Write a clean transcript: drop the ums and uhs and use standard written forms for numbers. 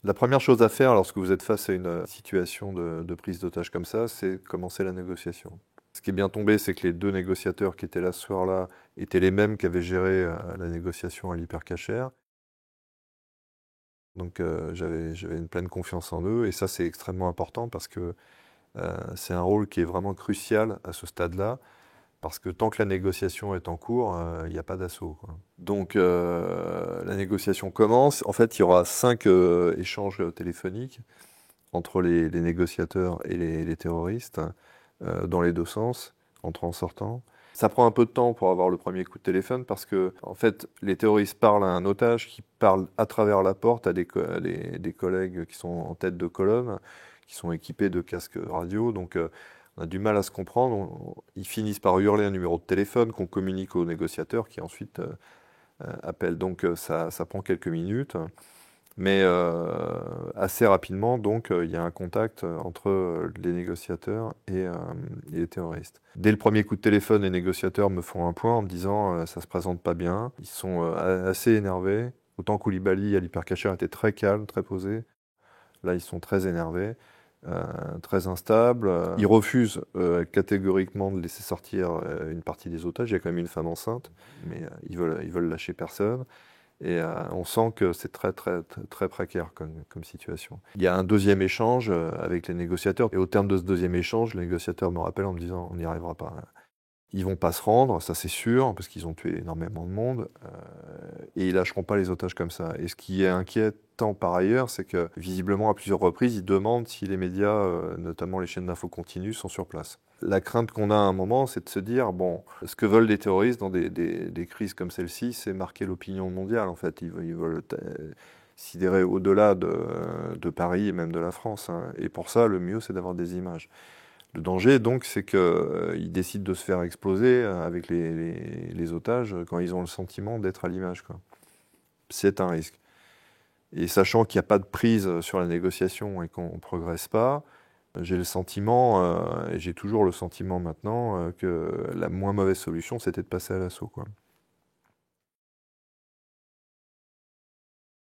La première chose à faire lorsque vous êtes face à une situation de prise d'otage comme ça, c'est commencer la négociation. Ce qui est bien tombé, c'est que les deux négociateurs qui étaient là ce soir-là étaient les mêmes qui avaient géré la négociation à l'hypercachère. Donc j'avais une pleine confiance en eux et ça c'est extrêmement important parce que c'est un rôle qui est vraiment crucial à ce stade-là parce que tant que la négociation est en cours, il n'y a pas d'assaut, quoi. Donc la négociation commence. En fait, il y aura 5 échanges téléphoniques entre les négociateurs et les terroristes dans les deux sens, entrant en sortant. Ça prend un peu de temps pour avoir le premier coup de téléphone parce que, en fait, les terroristes parlent à un otage qui parle à travers la porte à des collègues qui sont en tête de colonne, qui sont équipés de casques radio. Donc, on a du mal à se comprendre. Ils finissent par hurler un numéro de téléphone qu'on communique aux négociateurs qui ensuite appellent. Donc, ça prend quelques minutes. Mais assez rapidement, donc, il y a un contact entre les négociateurs et les terroristes. Dès le premier coup de téléphone, les négociateurs me font un point en me disant ça se présente pas bien. Ils sont assez énervés. Autant Koulibaly à l'hypercachère était très calme, très posé. Là, ils sont très énervés, très instables. Ils refusent catégoriquement de laisser sortir une partie des otages. Il y a quand même une femme enceinte, mais ils veulent lâcher personne. Et on sent que c'est très, très, très, très précaire comme situation. Il y a un deuxième échange avec les négociateurs. Et au terme de ce deuxième échange, les négociateurs me rappellent en me disant on n'y arrivera pas. Ils vont pas se rendre, ça c'est sûr, parce qu'ils ont tué énormément de monde. Et ils lâcheront pas les otages comme ça. Et ce qui est inquiétant par ailleurs, c'est que visiblement à plusieurs reprises, ils demandent si les médias, notamment les chaînes d'infos continues, sont sur place. La crainte qu'on a à un moment, c'est de se dire, bon, ce que veulent les terroristes dans des crises comme celle-ci, c'est marquer l'opinion mondiale, en fait. Ils veulent sidérer au-delà de Paris et même de la France, hein. Et pour ça, le mieux, c'est d'avoir des images. Le danger, donc, c'est qu'ils décident de se faire exploser avec les otages quand ils ont le sentiment d'être à l'image, quoi. C'est un risque. Et sachant qu'il n'y a pas de prise sur la négociation et qu'on ne progresse pas, j'ai le sentiment, et j'ai toujours le sentiment maintenant, que la moins mauvaise solution, c'était de passer à l'assaut, quoi.